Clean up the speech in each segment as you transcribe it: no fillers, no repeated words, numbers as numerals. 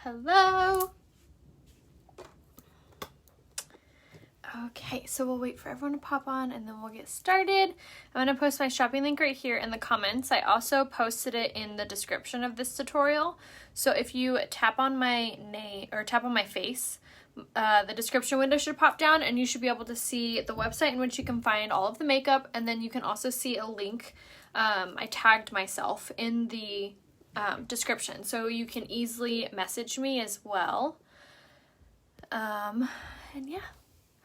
Hello. Okay, so we'll wait for everyone to pop on and then we'll get started. I'm going to post my shopping link right here in the comments. I also posted it in the description of this tutorial. So if you tap on my name or tap on my face, the description window should pop down and you should be able to see the website in which you can find all of the makeup, and then you can also see a link. I tagged myself in the description, so you can easily message me as well. And yeah.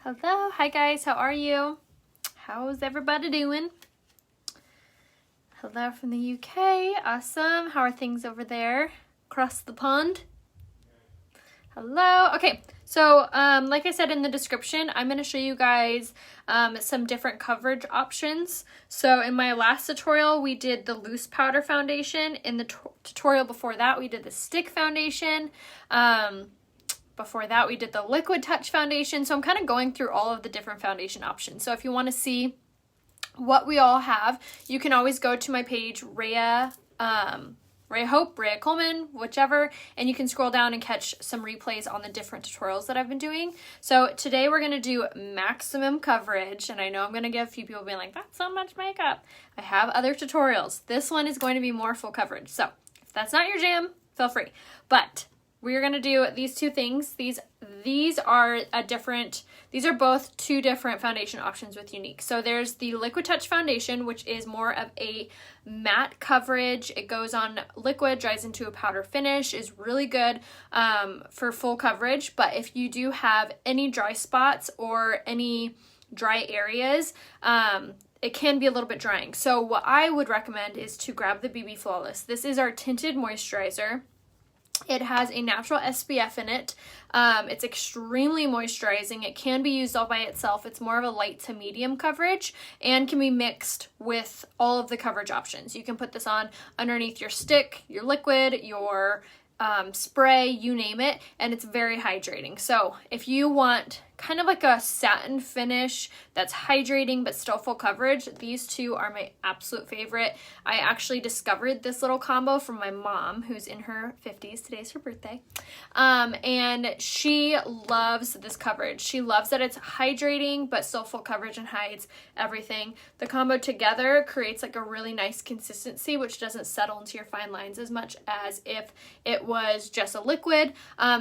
Hello, hi guys, how are you? How's everybody doing? Hello from the UK, awesome. How are things over there across the pond? Hello. Okay, so like I said in the description, I'm going to show you guys some different coverage options. So in my last tutorial, we did the loose powder foundation. In the tutorial before that, we did the stick foundation. Before that, we did the liquid touch foundation. So I'm kind of going through all of the different foundation options. So if you want to see what we all have, you can always go to my page, Rayahope, Raya Coleman, whichever, and you can scroll down and catch some replays on the different tutorials that I've been doing. So today we're going to do maximum coverage, and I know I'm going to get a few people being like, that's so much makeup. I have other tutorials. This one is going to be more full coverage. So if that's not your jam, feel free. But we're going to do these two things. These are both two different foundation options with Unique. So there's the Liquid Touch Foundation, which is more of a matte coverage. It goes on liquid, dries into a powder finish, is really good for full coverage. But if you do have any dry spots or any dry areas, it can be a little bit drying. So what I would recommend is to grab the BB Flawless. This is our tinted moisturizer. It has a natural SPF in it. It's extremely moisturizing. It can be used all by itself. It's more of a light to medium coverage and can be mixed with all of the coverage options. You can put this on underneath your stick, your liquid, your spray, you name it, and it's very hydrating. So if you want kind of like a satin finish that's hydrating but still full coverage, these two are my absolute favorite. I actually discovered this little combo from my mom, who's in her 50s. Today's her birthday. And she loves this coverage. She loves that it's hydrating but still full coverage and hides everything. The combo together creates like a really nice consistency, which doesn't settle into your fine lines as much as if it was just a liquid.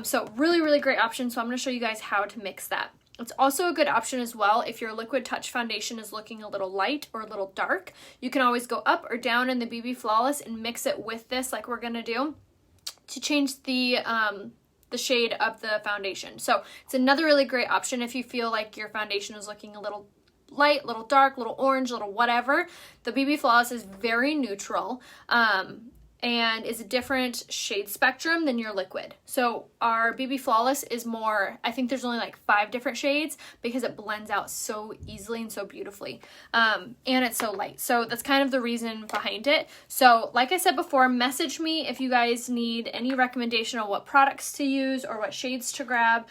So really, really great option. So I'm going to show you guys how to mix that. It's also a good option as well if your liquid touch foundation is looking a little light or a little dark. You can always go up or down in the BB Flawless and mix it with this like we're going to do to change the shade of the foundation. So it's another really great option if you feel like your foundation is looking a little light, little dark, little orange, little whatever. The BB Flawless is very neutral. And is a different shade spectrum than your liquid. So our BB Flawless is more, I think there's only like 5 different shades because it blends out so easily and so beautifully. And it's so light. So that's kind of the reason behind it. So like I said before, message me if you guys need any recommendation on what products to use or what shades to grab.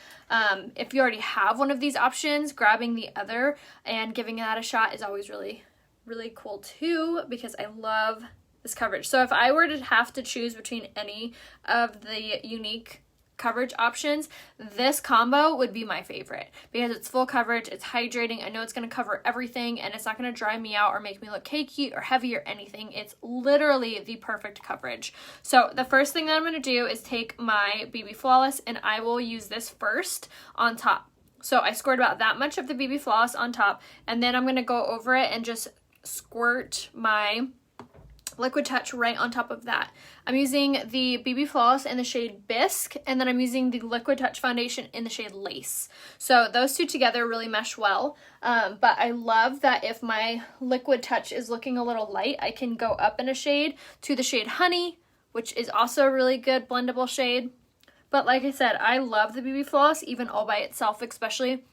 If you already have one of these options, grabbing the other and giving that a shot is always really, really cool too, because I love this coverage. So if I were to have to choose between any of the Unique coverage options, this combo would be my favorite because it's full coverage, it's hydrating, I know it's going to cover everything, and it's not going to dry me out or make me look cakey or heavy or anything. It's literally the perfect coverage. So the first thing that I'm going to do is take my BB Flawless and I will use this first on top. So I squirt about that much of the BB Flawless on top, and then I'm going to go over it and just squirt my Liquid Touch right on top of that. I'm using the BB Flawless in the shade Bisque, and then I'm using the Liquid Touch Foundation in the shade Lace. So those two together really mesh well, but I love that if my Liquid Touch is looking a little light, I can go up in a shade to the shade Honey, which is also a really good blendable shade. But like I said, I love the BB Flawless even all by itself, especially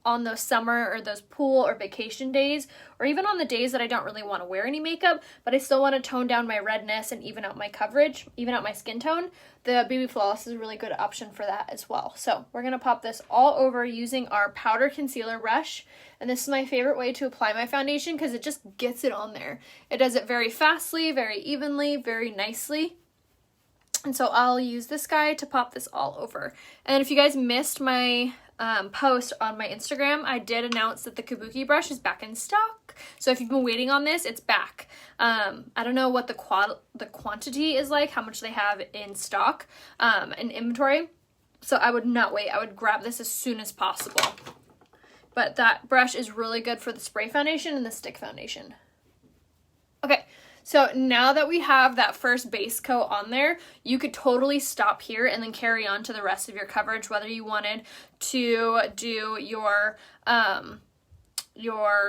on those summer or those pool or vacation days, or even on the days that I don't really want to wear any makeup, but I still want to tone down my redness and even out my coverage, even out my skin tone. The BB Flawless is a really good option for that as well. So we're going to pop this all over using our powder concealer brush. And this is my favorite way to apply my foundation because it just gets it on there. It does it very fastly, very evenly, very nicely. And so I'll use this guy to pop this all over. And if you guys missed my post on my Instagram, I did announce that the Kabuki brush is back in stock. So if you've been waiting on this, it's back. I don't know what the quantity is like, how much they have in stock, in inventory. So I would not wait. I would grab this as soon as possible. But that brush is really good for the spray foundation and the stick foundation. Okay. So now that we have that first base coat on there, you could totally stop here and then carry on to the rest of your coverage, whether you wanted to do your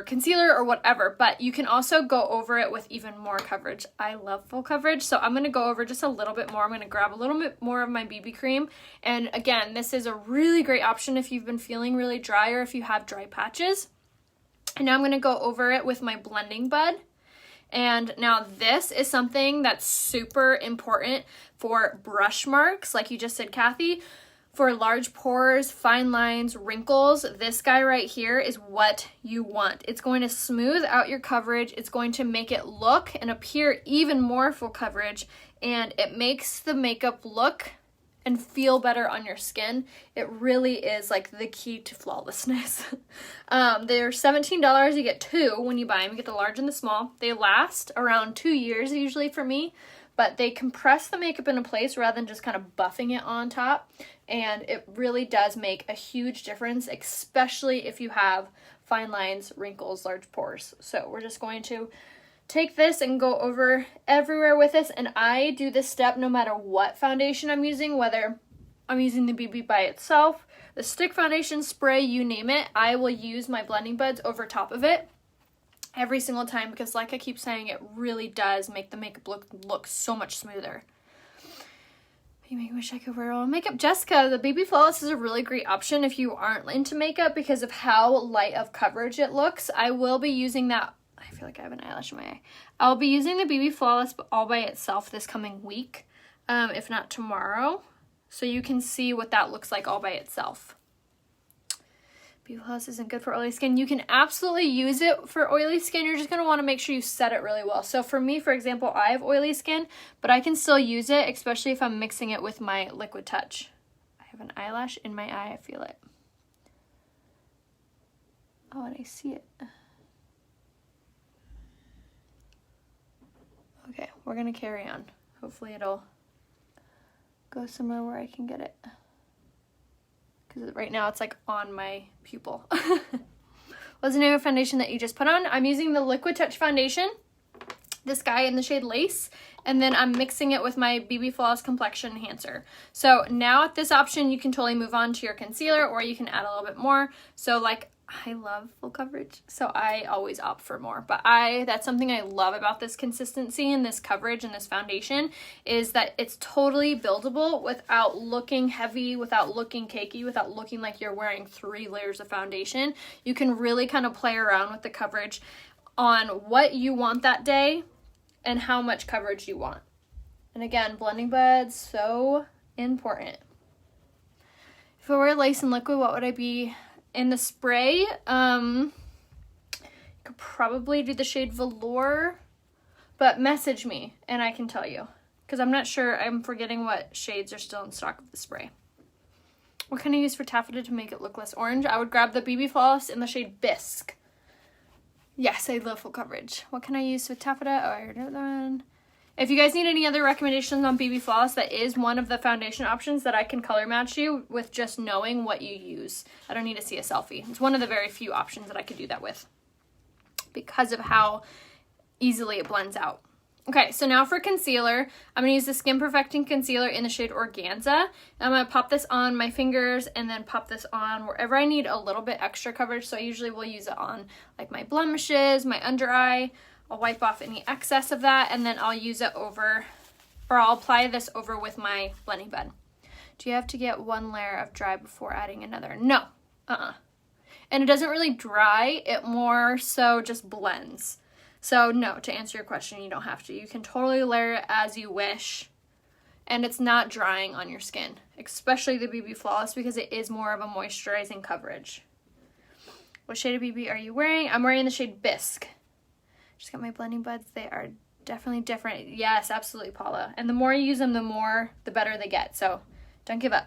concealer or whatever, but you can also go over it with even more coverage. I love full coverage, so I'm going to go over just a little bit more. I'm going to grab a little bit more of my BB cream, and again, this is a really great option if you've been feeling really dry or if you have dry patches. And now I'm going to go over it with my blending bud. And now this is something that's super important for brush marks, like you just said, Kathy. For large pores, fine lines, wrinkles, this guy right here is what you want. It's going to smooth out your coverage. It's going to make it look and appear even more full coverage, and it makes the makeup look and feel better on your skin. It really is like the key to flawlessness. They're $17. You get two when you buy them. You get the large and the small. They last around 2 years usually for me, but they compress the makeup into place rather than just kind of buffing it on top. And it really does make a huge difference, especially if you have fine lines, wrinkles, large pores. So we're just going to take this and go over everywhere with this, and I do this step no matter what foundation I'm using, whether I'm using the BB by itself, the stick foundation, spray, you name it. I will use my blending buds over top of it every single time because, like I keep saying, it really does make the makeup look so much smoother. You make me wish I could wear all makeup. Jessica, the BB Flawless is a really great option if you aren't into makeup because of how light of coverage it looks. I will be using that. I feel like I have an eyelash in my eye. I'll be using the BB Flawless all by itself this coming week, if not tomorrow, so you can see what that looks like all by itself. BB Flawless isn't good for oily skin. You can absolutely use it for oily skin. You're just going to want to make sure you set it really well. So for me, for example, I have oily skin, but I can still use it, especially if I'm mixing it with my Liquid Touch. I have an eyelash in my eye. I feel it. Oh, and I see it. Okay, we're going to carry on. Hopefully it'll go somewhere where I can get it. Because right now it's like on my pupil. What's the name of foundation that you just put on? I'm using the Liquid Touch foundation. This guy in the shade Lace. And then I'm mixing it with my BB Flawless Complexion Enhancer. So now at this option, you can totally move on to your concealer or you can add a little bit more. So like, I love full coverage, so I always opt for more. But that's something I love about this consistency and this coverage and this foundation is that it's totally buildable without looking heavy, without looking cakey, without looking like you're wearing 3 layers of foundation. You can really kind of play around with the coverage on what you want that day and how much coverage you want. And again, blending buds, so important. If I wear lace and liquid, what would I be? In the spray, you could probably do the shade Velour, but message me and I can tell you because I'm not sure. I'm forgetting what shades are still in stock of the spray. What can I use for taffeta to make it look less orange? I would grab the BB Flawless in the shade Bisque. Yes, I love full coverage. What can I use with taffeta? Oh, I already know that one. If you guys need any other recommendations on BB Flawless, that is one of the foundation options that I can color match you with just knowing what you use. I don't need to see a selfie. It's one of the very few options that I could do that with because of how easily it blends out. Okay, so now for concealer, I'm going to use the Skin Perfecting Concealer in the shade Organza. I'm going to pop this on my fingers and then pop this on wherever I need a little bit extra coverage. So I usually will use it on like my blemishes, my under eye. I'll wipe off any excess of that and then I'll use it over, or I'll apply this over with my blending bud. Do you have to get one layer of dry before adding another? No. And it doesn't really dry, it more so just blends. So no, to answer your question, you don't have to. You can totally layer it as you wish and it's not drying on your skin, especially the BB Flawless because it is more of a moisturizing coverage. What shade of BB are you wearing? I'm wearing the shade Bisque. Just got my blending buds. They are Definitely different. Yes, absolutely, Paula. And the more you use them, the better they get. So don't give up.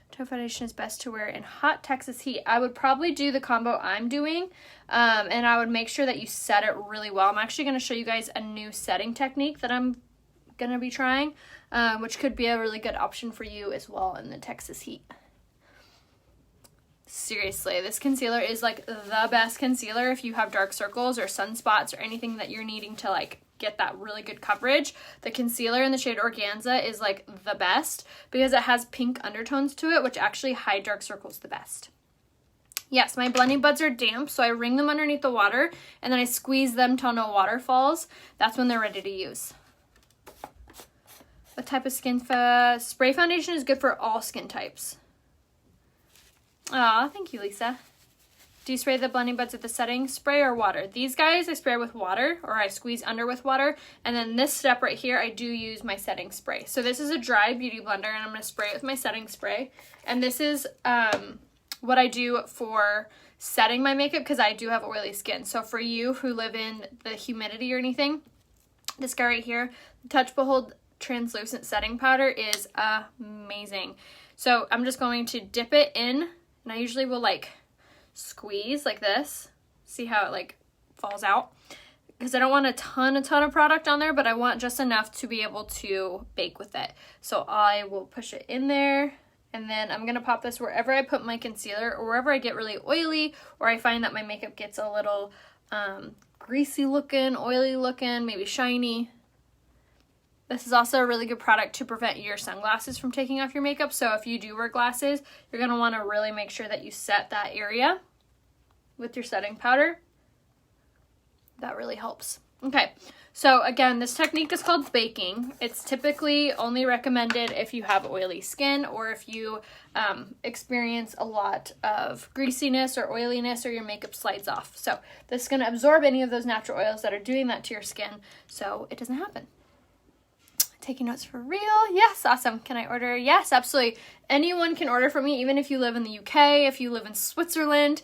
Toe foundation is best to wear in hot Texas heat. I would probably do the combo I'm doing, and I would make sure that you set it really well. I'm actually going to show you guys a new setting technique that I'm going to be trying, which could be a really good option for you as well in the Texas heat. Seriously, this concealer is like the best concealer if you have dark circles or sunspots or anything that you're needing to like get that really good coverage. The concealer in the shade Organza is like the best because it has pink undertones to it, which actually hide dark circles the best. Yes, my blending buds are damp, so I wring them underneath the water and then I squeeze them till no water falls. That's when they're ready to use. What type of skin spray foundation is good for all skin types? Aw, thank you, Lisa. Do you spray the blending buds with the setting spray or water? These guys I spray with water, or I squeeze under with water. And then this step right here, I do use my setting spray. So this is a dry beauty blender, and I'm going to spray it with my setting spray. And this is what I do for setting my makeup because I do have oily skin. So for you who live in the humidity or anything, this guy right here, the Touch Behold Translucent Setting Powder is amazing. So I'm just going to dip it in. And I usually will like squeeze like this. See how it like falls out? Because I don't want a ton of product on there, but I want just enough to be able to bake with it. So I will push it in there. And then I'm going to pop this wherever I put my concealer or wherever I get really oily or I find that my makeup gets a little greasy looking, oily looking, maybe shiny. This is also a really good product to prevent your sunglasses from taking off your makeup. So if you do wear glasses, you're going to want to really make sure that you set that area with your setting powder. That really helps. Okay, so again, this technique is called baking. It's typically only recommended if you have oily skin or if you experience a lot of greasiness or oiliness or your makeup slides off. So this is going to absorb any of those natural oils that are doing that to your skin so it doesn't happen. Taking notes for real? Yes, awesome. Can I order? Yes, absolutely. Anyone can order from me, even if you live in the UK, if you live in Switzerland,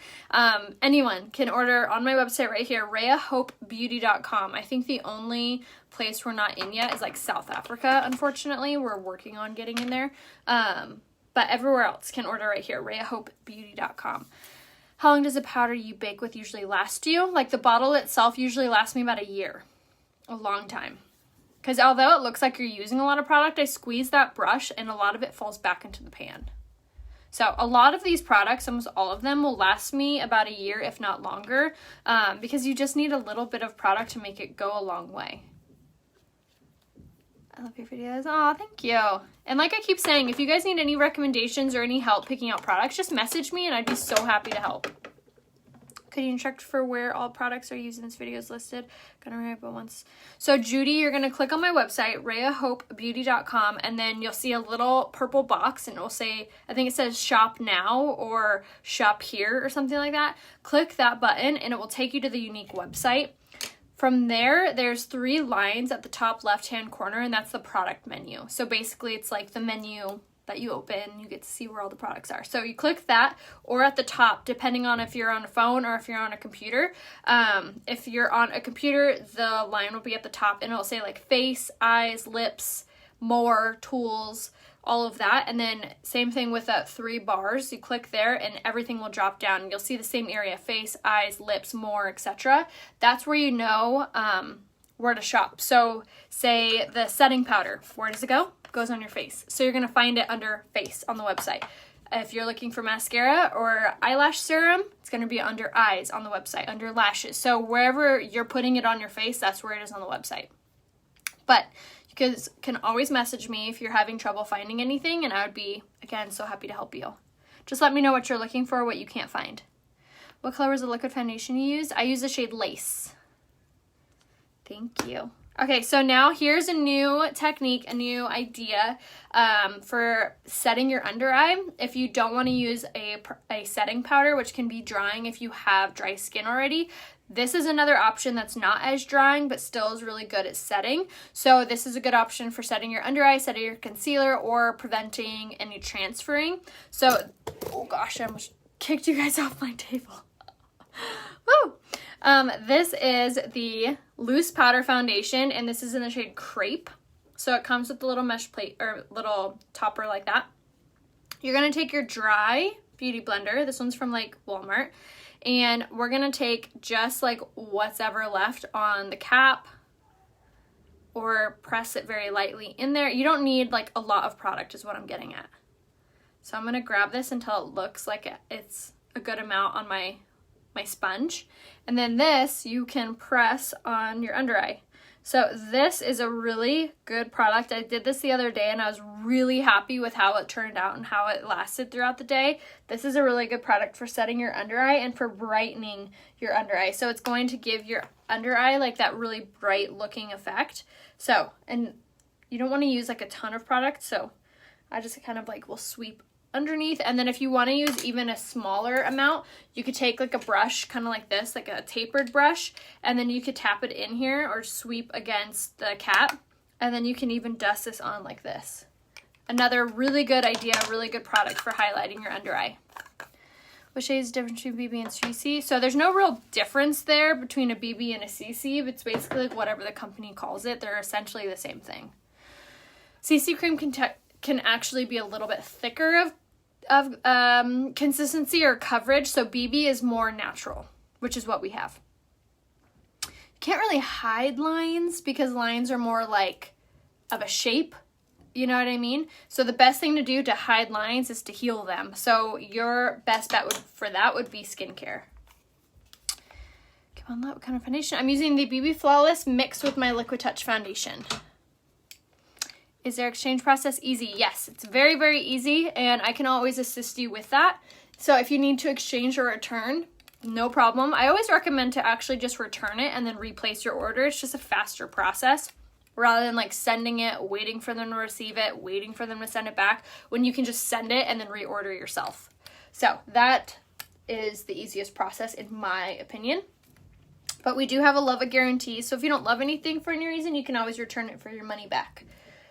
anyone can order on my website right here, rayahopebeauty.com. I think the only place we're not in yet is like South Africa, unfortunately. We're working on getting in there. But everywhere else can order right here, rayahopebeauty.com. How long does a powder you bake with usually last you? Like the bottle itself usually lasts me about a year. A long time. Because although it looks like you're using a lot of product, I squeeze that brush and a lot of it falls back into the pan. So a lot of these products, almost all of them, will last me about a year, if not longer, because you just need a little bit of product to make it go a long way. I love your videos. Aw, thank you. And like I keep saying, if you guys need any recommendations or any help picking out products, just message me and I'd be so happy to help. Could you instruct for where all products are used in this video is listed? Gonna write it once. So Judy, you're gonna click on my website, rayahopebeauty.com, and then you'll see a little purple box and it will say, I think it says shop now or shop here or something like that. Click that button and it will take you to the unique website. From there, there's 3 lines at the top left-hand corner and that's the product menu. So basically it's like the menu that you open, you get to see where all the products are. So you click that, or at the top, depending on if you're on a phone or if you're on a computer. If you're on a computer, the line will be at the top and it'll say like face, eyes, lips, more, tools, all of that. And then same thing with that 3 bars. You click there and everything will drop down. You'll see the same area, face, eyes, lips, more, etc. That's where you know where to shop. So say the setting powder, where does it go? Goes on your face. So you're going to find it under face on the website. If you're looking for mascara or eyelash serum, it's going to be under eyes on the website, under lashes. So wherever you're putting it on your face, that's where it is on the website. But you guys can always message me if you're having trouble finding anything, and I would be, again, so happy to help you. Just let me know what you're looking for, what you can't find. What color was the liquid foundation you used? I used the shade Lace. Thank you. Okay, so now here's a new technique, a new idea for setting your under eye. If you don't want to use a setting powder, which can be drying if you have dry skin already, this is another option that's not as drying, but still is really good at setting. So this is a good option for setting your under eye, setting your concealer, or preventing any transferring. So, oh gosh, I almost kicked you guys off my table. Woo! This is the loose powder foundation, and this is in the shade Crepe. So it comes with the little mesh plate or little topper like that. You're going to take your dry beauty blender. This one's from like Walmart. And we're going to take just like what's ever left on the cap or press it very lightly in there. You don't need like a lot of product is what I'm getting at. So I'm going to grab this until it looks like it's a good amount on my sponge. And then this you can press on your under eye. So this is a really good product. I did this the other day and I was really happy with how it turned out and how it lasted throughout the day. This is a really good product for setting your under eye and for brightening your under eye. So it's going to give your under eye like that really bright looking effect. So, and you don't want to use like a ton of product. So I just kind of like will sweep underneath, and then if you want to use even a smaller amount, you could take like a brush kind of like this, like a tapered brush, and then you could tap it in here or sweep against the cap, and then you can even dust this on like this. Another really good idea, really good product for highlighting your under eye. What shade is the difference between BB and CC? So there's no real difference there between a BB and a CC, but it's basically like whatever the company calls it. They're essentially the same thing. CC cream can actually be a little bit thicker of consistency or coverage, so BB is more natural, which is what we have. You can't really hide lines because lines are more like of a shape, you know what I mean? So the best thing to do to hide lines is to heal them. So your best bet for that would be skincare. Come on, what kind of foundation? I'm using the BB Flawless mixed with my Liquid Touch foundation. Is their exchange process easy? Yes, it's very, very easy, and I can always assist you with that. So if you need to exchange or return, no problem. I always recommend to actually just return it and then replace your order. It's just a faster process rather than like sending it, waiting for them to receive it, waiting for them to send it back, when you can just send it and then reorder yourself. So that is the easiest process in my opinion. But we do have a love it guarantee, so if you don't love anything for any reason, you can always return it for your money back.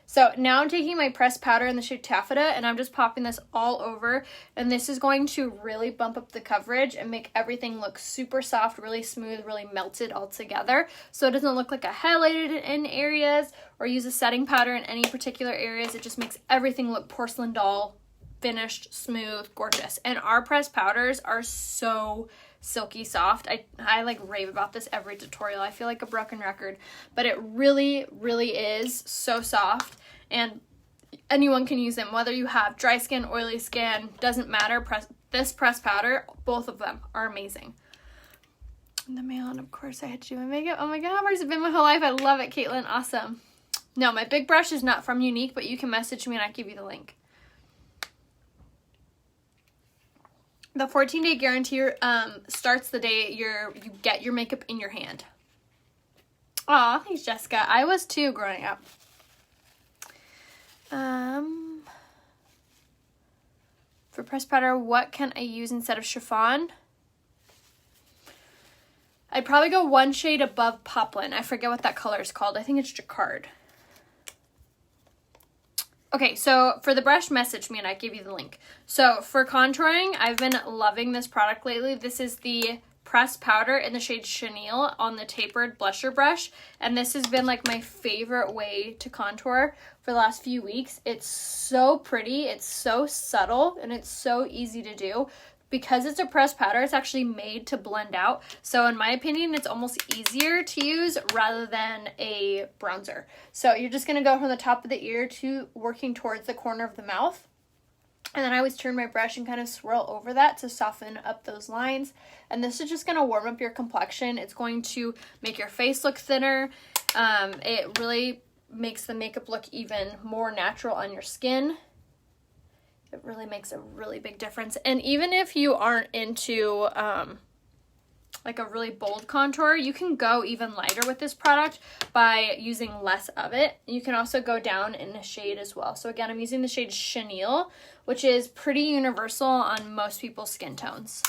So now I'm taking my pressed powder in the shade Taffeta and I'm just popping this all over, and this is going to really bump up the coverage and make everything look super soft, really smooth, really melted all together. So it doesn't look like I highlighted in areas or use a setting powder in any particular areas. It just makes everything look porcelain doll, finished, smooth, gorgeous. And our pressed powders are so silky soft. I like rave about this every tutorial. I feel like a broken record, but it really, really is so soft, and anyone can use them, whether you have dry skin, oily skin, doesn't matter. This pressed powder, both of them are amazing. In the mail, and of course I had to do my makeup. Oh my god, how hard has it been my whole life? I love it, Caitlin. Awesome. No, my big brush is not from Unique, but you can message me and I'll give you the link. The 14-day guarantee starts the day you get your makeup in your hand. Aw, thanks, Jessica. I was too growing up. For pressed powder, what can I use instead of chiffon? I'd probably go one shade above Poplin. I forget what that color is called. I think it's Jacquard. Okay, so for the brush, message me and I give you the link. So for contouring, I've been loving this product lately. This is the pressed powder in the shade Chenille on the tapered blusher brush. And this has been like my favorite way to contour for the last few weeks. It's so pretty, it's so subtle, and it's so easy to do. Because it's a pressed powder, it's actually made to blend out. So in my opinion, it's almost easier to use rather than a bronzer. So you're just gonna go from the top of the ear to working towards the corner of the mouth. And then I always turn my brush and kind of swirl over that to soften up those lines. And this is just gonna warm up your complexion. It's going to make your face look thinner. It really makes the makeup look even more natural on your skin. It really makes a really big difference. And even if you aren't into like a really bold contour, you can go even lighter with this product by using less of it. You can also go down in a shade as well. So again, I'm using the shade Chenille, which is pretty universal on most people's skin tones.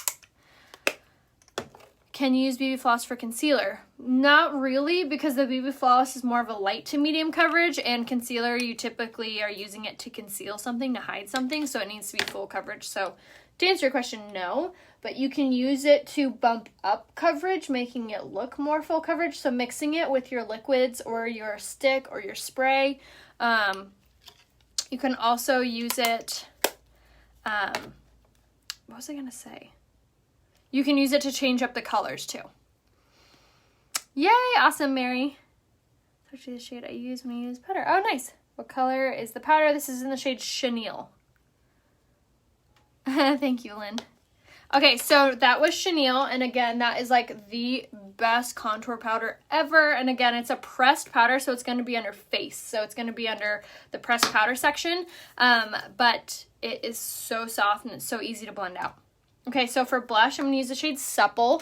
Can you use BB Floss for concealer? Not really, because the BB Floss is more of a light to medium coverage, and concealer, you typically are using it to conceal something, to hide something, so it needs to be full coverage. So to answer your question, no, but you can use it to bump up coverage, making it look more full coverage. So mixing it with your liquids or your stick or your spray. You can also use it, what was I going to say? You can use it to change up the colors too. Yay, awesome, Mary. It's actually the shade I use when I use powder. Oh, nice. What color is the powder? This is in the shade Chenille. Thank you, Lynn. Okay, so that was Chenille, and again, that is like the best contour powder ever. And again, it's a pressed powder, so it's going to be under face. So it's going to be under the pressed powder section, but it is so soft and it's so easy to blend out. Okay, so for blush, I'm going to use the shade Supple,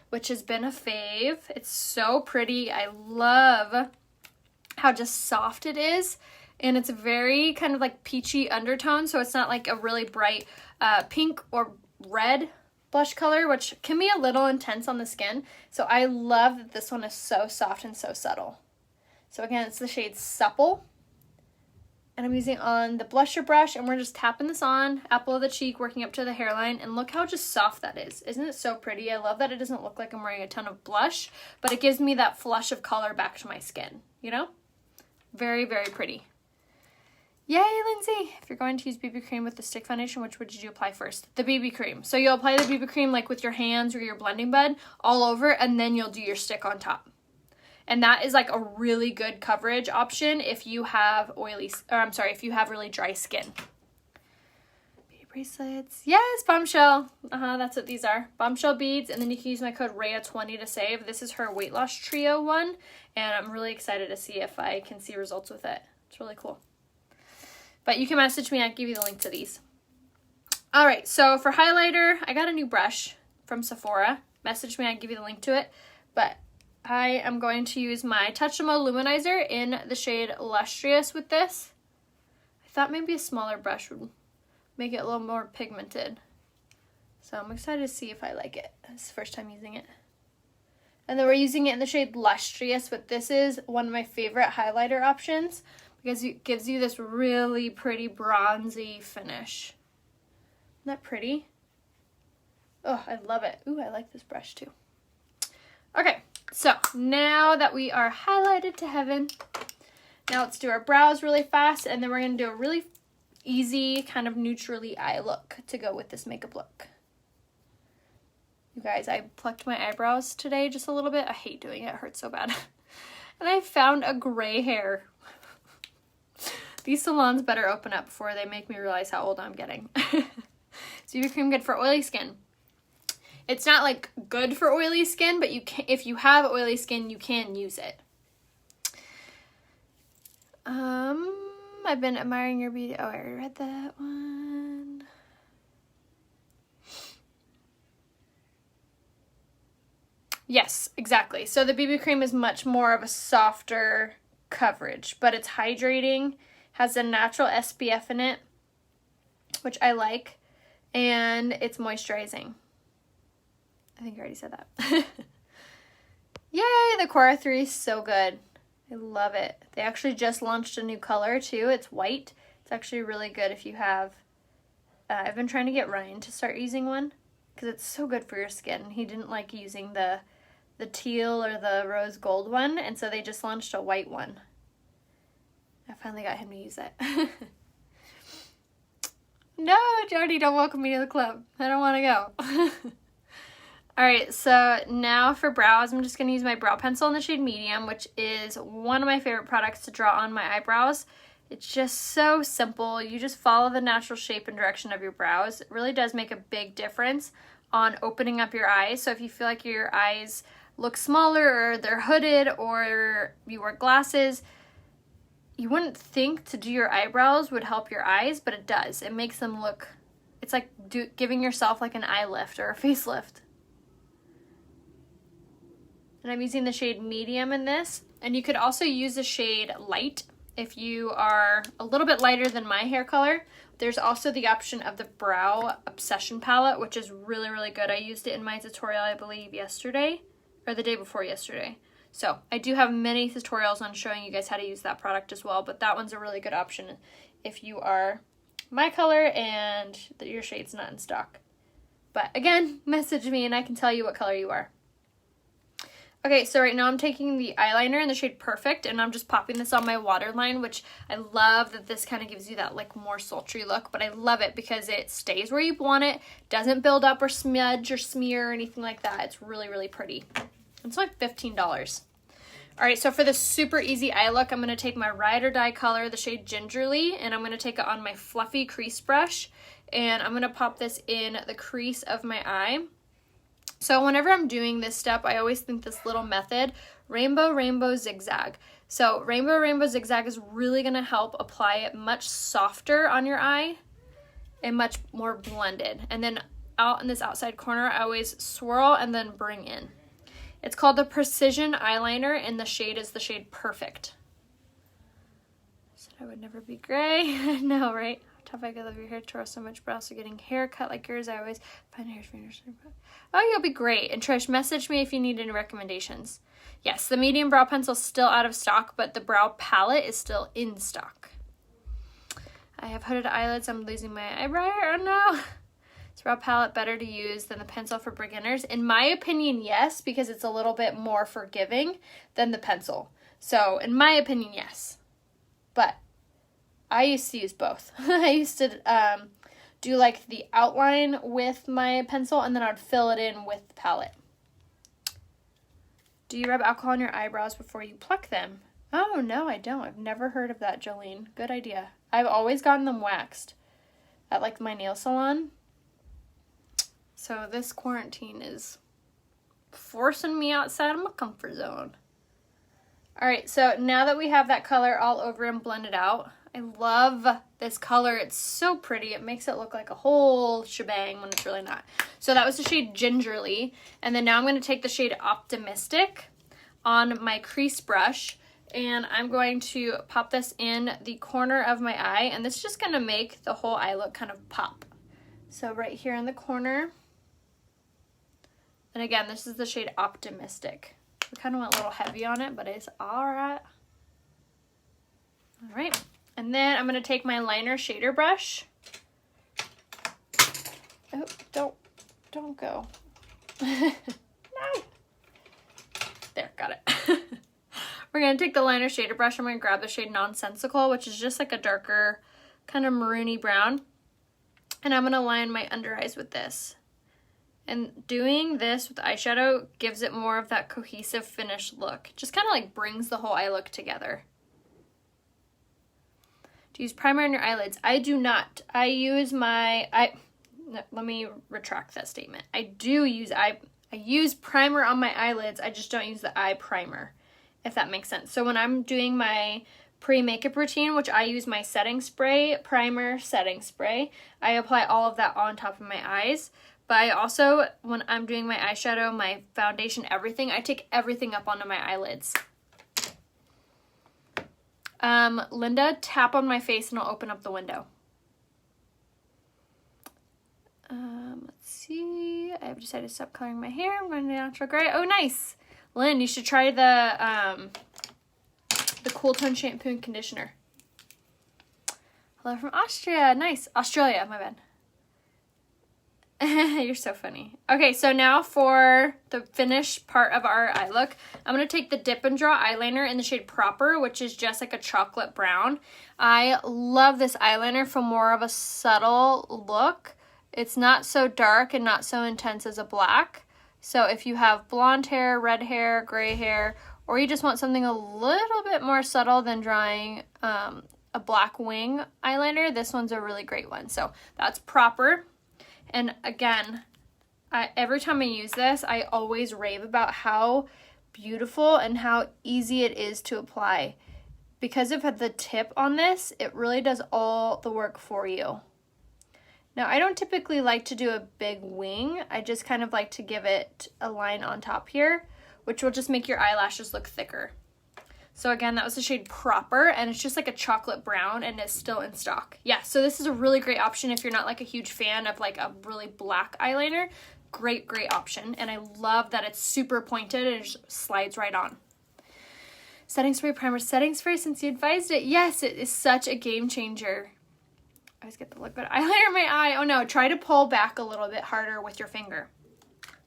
which has been a fave. It's so pretty. I love how just soft it is. And it's very kind of like peachy undertone, so it's not like a really bright pink or red blush color, which can be a little intense on the skin. So I love that this one is so soft and so subtle. So again, it's the shade Supple. And I'm using on the blusher brush, and we're just tapping this on, apple of the cheek, working up to the hairline, and look how just soft that is. Isn't it so pretty? I love that it doesn't look like I'm wearing a ton of blush, but it gives me that flush of color back to my skin, you know? Very, very pretty. Yay, Lindsay! If you're going to use BB cream with the stick foundation, which would you apply first? The BB cream. So you'll apply the BB cream like with your hands or your blending bud all over, and then you'll do your stick on top. And that is like a really good coverage option if you have if you have really dry skin. Beauty bracelets. Yes, Bombshell. That's what these are. Bombshell beads, and then you can use my code RAYA20 to save. This is her weight loss trio one, and I'm really excited to see if I can see results with it. It's really cool. But you can message me, I'll give you the link to these. All right, so for highlighter, I got a new brush from Sephora. Message me, I'll give you the link to it. But I am going to use my Touch Mo Luminizer in the shade Lustrous with this. I thought maybe a smaller brush would make it a little more pigmented. So I'm excited to see if I like it. It's the first time using it. And then we're using it in the shade Lustrous, but this is one of my favorite highlighter options because it gives you this really pretty bronzy finish. Isn't that pretty? Oh, I love it. Ooh, I like this brush too. Okay, so now that we are highlighted to heaven, now let's do our brows really fast, and then we're going to do a really easy kind of neutrally eye look to go with this makeup look. You guys, I plucked my eyebrows today just a little bit. I hate doing it. It hurts so bad. And I found a gray hair. These salons better open up before they make me realize how old I'm getting. So BB cream good for oily skin. It's not like good for oily skin, but you can, if you have oily skin, you can use it. I've been admiring your beauty. Oh, I already read that one. Yes, exactly. So the BB cream is much more of a softer coverage, but it's hydrating, has a natural SPF in it, which I like, and it's moisturizing. I think I already said that. Yay, the Cora 3 is so good. I love it. They actually just launched a new color too. It's white. It's actually really good if you have, I've been trying to get Ryan to start using one because it's so good for your skin. He didn't like using the teal or the rose gold one, and so they just launched a white one. I finally got him to use it. No, Jody, don't welcome me to the club. I don't want to go. Alright, so now for brows, I'm just going to use my brow pencil in the shade Medium, which is one of my favorite products to draw on my eyebrows. It's just so simple. You just follow the natural shape and direction of your brows. It really does make a big difference on opening up your eyes. So if you feel like your eyes look smaller or they're hooded or you wear glasses, you wouldn't think to do your eyebrows would help your eyes, but it does. It makes them look, it's like giving yourself like an eye lift or a facelift. And I'm using the shade Medium in this. And you could also use the shade Light if you are a little bit lighter than my hair color. There's also the option of the Brow Obsession palette, which is really, really good. I used it in my tutorial, I believe, yesterday or the day before yesterday. So I do have many tutorials on showing you guys how to use that product as well, but that one's a really good option if you are my color and your shade's not in stock. But again, message me and I can tell you what color you are. Okay, so right now I'm taking the eyeliner in the shade Perfect, and I'm just popping this on my waterline, which I love that this kind of gives you that like more sultry look, but I love it because it stays where you want it, doesn't build up or smudge or smear or anything like that. It's really, really pretty. It's like $15. All right, so for this super easy eye look, I'm going to take my Ride or Die color, the shade Gingerly, and I'm going to take it on my fluffy crease brush, and I'm going to pop this in the crease of my eye. So whenever I'm doing this step, I always think this little method, rainbow, rainbow, zigzag. So rainbow, rainbow, zigzag is really going to help apply it much softer on your eye and much more blended. And then out in this outside corner, I always swirl and then bring in. It's called the Precision Eyeliner, and the shade is the shade Perfect. I said I would never be gray. No, right? Tough, I love your hair twirl so much, but also getting hair cut like yours. I always find hair fingers. Oh, you'll be great. And Trish, message me if you need any recommendations. Yes, the medium brow pencil is still out of stock, but the brow palette is still in stock. I have hooded eyelids. I'm losing my eyebrow hair. Oh no. Is brow palette better to use than the pencil for beginners? In my opinion, yes, because it's a little bit more forgiving than the pencil. So in my opinion, yes. But I used to use both. I used to do like the outline with my pencil, and then I'd fill it in with the palette. Do you rub alcohol on your eyebrows before you pluck them? Oh, no, I don't. I've never heard of that, Jolene. Good idea. I've always gotten them waxed at like my nail salon. So this quarantine is forcing me outside of my comfort zone. All right, so now that we have that color all over and blended out, I love this color. It's so pretty. It makes it look like a whole shebang when it's really not. So that was the shade Gingerly. And then now I'm going to take the shade Optimistic on my crease brush. And I'm going to pop this in the corner of my eye. And this is just going to make the whole eye look kind of pop. So right here in the corner. And again, this is the shade Optimistic. We kind of went a little heavy on it, but it's all right. All right. And then I'm going to take my liner shader brush. Oh, don't go. No. There, got it. We're going to take the liner shader brush. I'm going to grab the shade Nonsensical, which is just like a darker kind of maroony brown. And I'm going to line my under eyes with this. And doing this with eyeshadow gives it more of that cohesive finished look. Just kind of like brings the whole eye look together. Do you use primer on your eyelids? I do not. I use let me retract that statement. I use primer on my eyelids. I just don't use the eye primer, if that makes sense. So when I'm doing my pre-makeup routine, which I use my setting spray, primer, setting spray, I apply all of that on top of my eyes. But I also, when I'm doing my eyeshadow, my foundation, everything, I take everything up onto my eyelids. Linda, tap on my face and I'll open up the window. Let's see. I've decided to stop coloring my hair. I'm going to natural gray. Oh, nice. Lynn, you should try the Cool Tone shampoo and conditioner. Hello from Austria. Nice. Australia, my bad. You're so funny. Okay, so now for the finished part of our eye look, I'm going to take the Dip and Draw eyeliner in the shade Proper, which is just like a chocolate brown. I love this eyeliner for more of a subtle look. It's not so dark and not so intense as a black. So if you have blonde hair, red hair, gray hair, or you just want something a little bit more subtle than drawing a black wing eyeliner, this one's a really great one. So that's Proper. And again, every time I use this, I always rave about how beautiful and how easy it is to apply. Because of the tip on this, it really does all the work for you. Now, I don't typically like to do a big wing. I just kind of like to give it a line on top here, which will just make your eyelashes look thicker. So again, that was the shade Proper, and it's just like a chocolate brown, and it's still in stock. Yeah, so this is a really great option if you're not like a huge fan of like a really black eyeliner. Great, great option. And I love that it's super pointed and it just slides right on. Setting spray, primer, setting spray, since you advised it. Yes, it is such a game changer. I always get the liquid eyeliner in my eye. Oh no, try to pull back a little bit harder with your finger.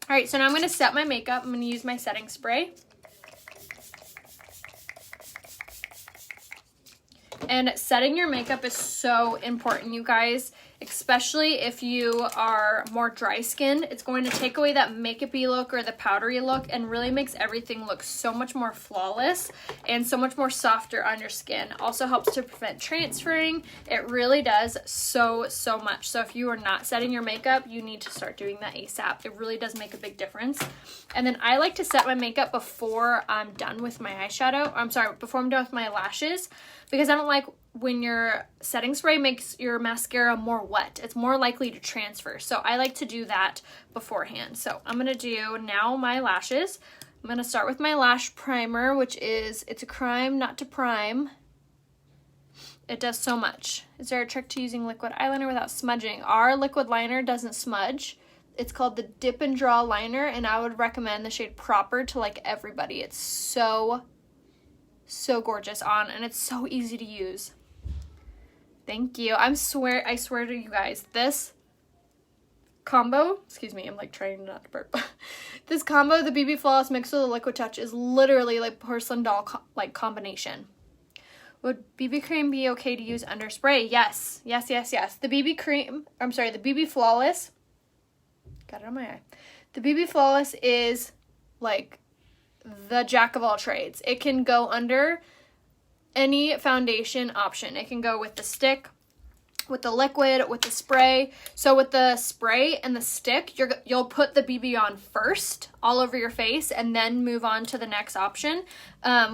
All right, so now I'm gonna set my makeup. I'm gonna use my setting spray. And setting your makeup is so important, you guys, especially if you are more dry skinned. It's going to take away that makeup-y look or the powdery look and really makes everything look so much more flawless and so much more softer on your skin. Also helps to prevent transferring. It really does so much. So if you are not setting your makeup, you need to start doing that ASAP. It really does make a big difference. And then I like to set my makeup before I'm done with my eyeshadow. I'm sorry, before I'm done with my lashes, because I don't like when your setting spray makes your mascara more wet. It's more likely to transfer. So I like to do that beforehand. So I'm going to do now my lashes. I'm going to start with my Lash Primer, which is, it's a crime not to prime. It does so much. Is there a trick to using liquid eyeliner without smudging? Our liquid liner doesn't smudge. It's called the Dip and Draw Liner, and I would recommend the shade Proper to like everybody. It's so gorgeous on, and it's so easy to use. Thank you. I swear to you guys, this combo, excuse me, I'm like trying not to burp. This combo, the BB Flawless mixed with the Liquid Touch, is literally like porcelain doll like combination. Would BB cream be okay to use under spray? Yes. The BB cream, I'm sorry, the BB Flawless, got it on my eye. The BB Flawless is like the jack of all trades. It can go under any foundation option. It can go with the stick, with the liquid, with the spray. So with the spray and the stick, you'll put the BB on first all over your face and then move on to the next option.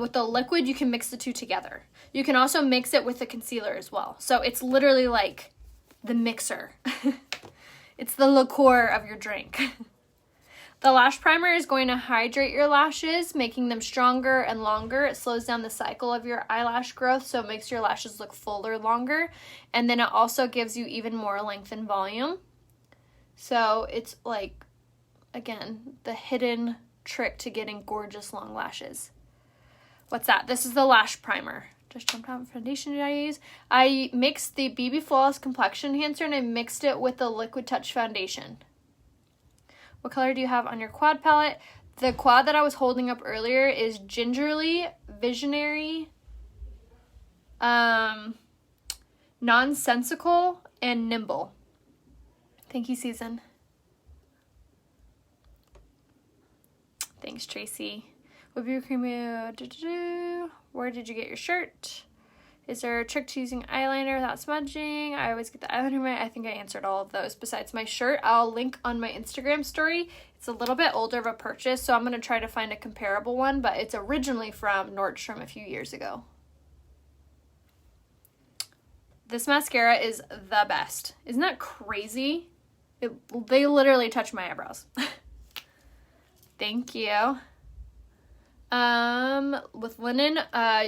With the liquid, you can mix the two together. You can also mix it with the concealer as well. So it's literally like the mixer. It's the liqueur of your drink. The Lash Primer is going to hydrate your lashes, making them stronger and longer. It slows down the cycle of your eyelash growth, so it makes your lashes look fuller longer. And then it also gives you even more length and volume. So it's like, again, the hidden trick to getting gorgeous long lashes. What's that? This is the Lash Primer. Just jumped out. Foundation did I use? I mixed the BB Flawless Complexion Enhancer and I mixed it with the Liquid Touch Foundation. What color do you have on your quad palette? The quad that I was holding up earlier is Gingerly, Visionary, Nonsensical, and Nimble. Thank you, Susan. Thanks, Tracy. Whip your cream. Where did you get your shirt? Is there a trick to using eyeliner without smudging? I always get the eyeliner in my... I think I answered all of those besides my shirt. I'll link on my Instagram story. It's a little bit older of a purchase, so I'm going to try to find a comparable one, but it's originally from Nordstrom a few years ago. This mascara is the best. Isn't that crazy? They literally touch my eyebrows. Thank you. With linen,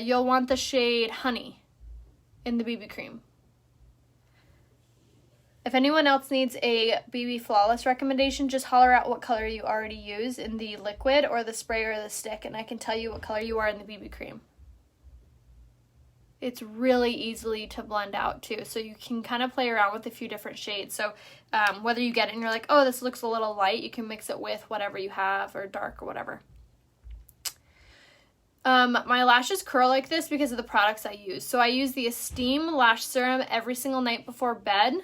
you'll want the shade Honey in the BB cream. If anyone else needs a BB Flawless recommendation, just holler out what color you already use in the liquid or the spray or the stick, and I can tell you what color you are in the BB cream. It's really easily to blend out too, so you can kind of play around with a few different shades. So whether you get it and you're like, oh, this looks a little light, you can mix it with whatever you have or dark or whatever. My lashes curl like this because of the products I use. So I use the Esteem Lash Serum every single night before bed,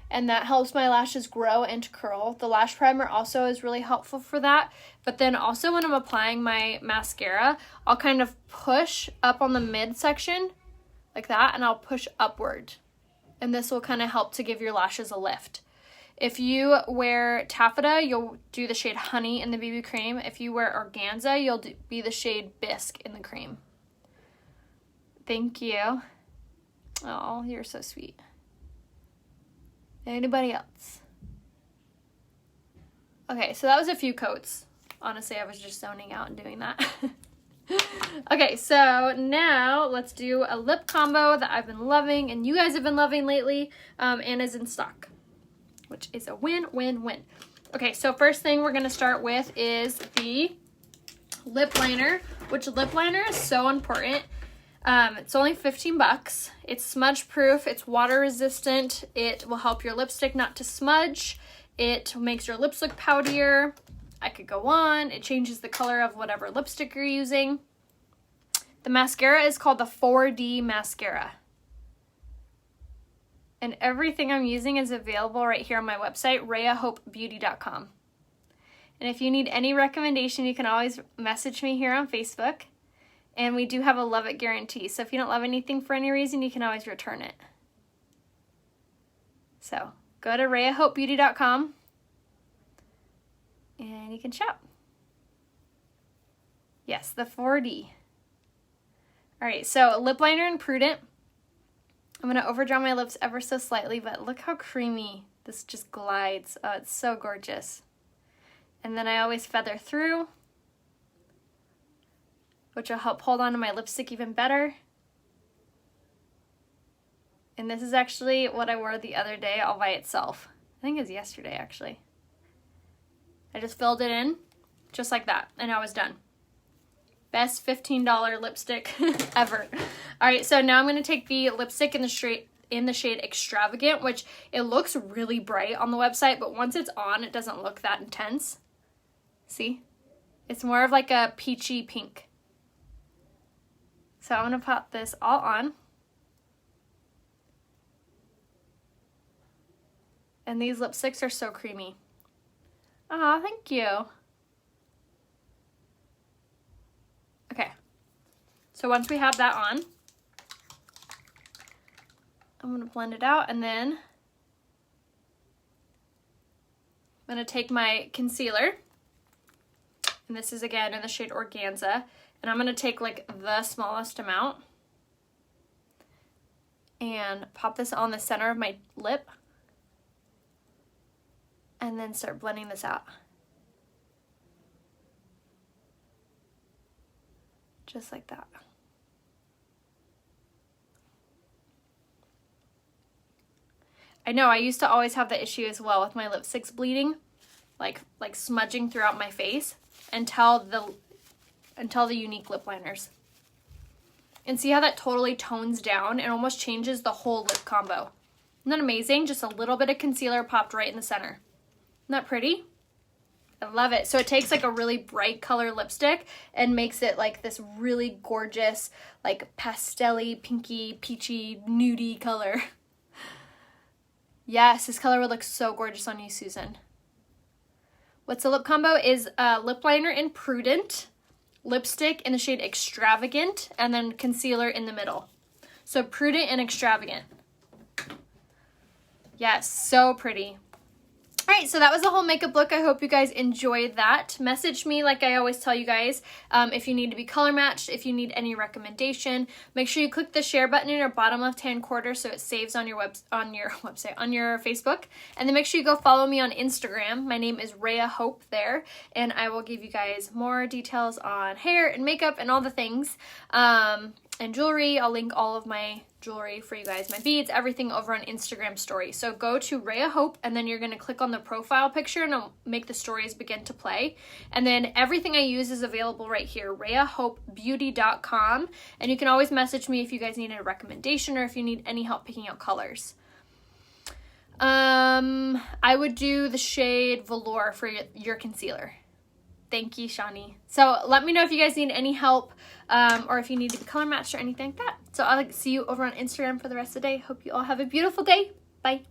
and that helps my lashes grow and curl. The Lash Primer also is really helpful for that. But then also when I'm applying my mascara, I'll kind of push up on the midsection like that, and I'll push upward. And this will kind of help to give your lashes a lift. If you wear taffeta, you'll do the shade Honey in the BB cream. If you wear organza, you'll be the shade Bisque in the cream. Thank you. Oh, you're so sweet. Anybody else? Okay, so that was a few coats. Honestly, I was just zoning out and doing that. Okay, so now let's do a lip combo that I've been loving and you guys have been loving lately, and is in stock, which is a win-win-win. Okay, so first thing we're going to start with is the lip liner, which lip liner is so important. It's only 15 bucks. It's smudge proof, it's water resistant, it will help your lipstick not to smudge, it makes your lips look poutier. I could go on. It changes the color of whatever lipstick you're using. The mascara is called the 4D mascara. And everything I'm using is available right here on my website, rayahopebeauty.com. And if you need any recommendation, you can always message me here on Facebook. And we do have a love it guarantee. So if you don't love anything for any reason, you can always return it. So go to rayahopebeauty.com and you can shop. Yes, the 4D. All right, so lip liner and Prudent. I'm going to overdraw my lips ever so slightly, but look how creamy this just glides. Oh, it's so gorgeous. And then I always feather through, which will help hold on to my lipstick even better. And this is actually what I wore the other day all by itself. I think it was yesterday, actually. I just filled it in, just like that, and I was done. Best $15 lipstick ever. All right, so now I'm going to take the lipstick in the shade Extravagant, which it looks really bright on the website, but once it's on, it doesn't look that intense. See? It's more of like a peachy pink. So I'm going to pop this all on. And these lipsticks are so creamy. Aw, thank you. Okay. So once we have that on, I'm going to blend it out, and then I'm going to take my concealer, and this is again in the shade Organza, and I'm going to take like the smallest amount and pop this on the center of my lip and then start blending this out. Just like that. I know I used to always have the issue as well with my lipsticks bleeding, like smudging throughout my face until the Unique lip liners. And see how that totally tones down and almost changes the whole lip combo. Isn't that amazing? Just a little bit of concealer popped right in the center. Isn't that pretty? I love it. So it takes like a really bright color lipstick and makes it like this really gorgeous, like pastel-y, pinky, peachy, nudie color. Yes, this color would look so gorgeous on you, Susan. What's the lip combo is lip liner in Prudent, lipstick in the shade Extravagant, and then concealer in the middle. So Prudent and Extravagant. Yes, so pretty. All right, so that was the whole makeup look. I hope you guys enjoyed that. Message me, like I always tell you guys, if you need to be color matched, if you need any recommendation. Make sure you click the share button in your bottom left-hand corner so it saves on your Facebook. And then make sure you go follow me on Instagram. My name is rayahope there, and I will give you guys more details on hair and makeup and all the things. And jewelry. I'll link all of my jewelry for you guys, my beads, everything over on Instagram story. So go to rayahope, and then you're going to click on the profile picture, and it'll make the stories begin to play. And then everything I use is available right here, rayahopebeauty.com. And you can always message me if you guys need a recommendation or if you need any help picking out colors. I would do the shade Velour for your concealer. Thank you, Shani. So let me know if you guys need any help or if you need to be color matched or anything like that. So I'll see you over on Instagram for the rest of the day. Hope you all have a beautiful day. Bye.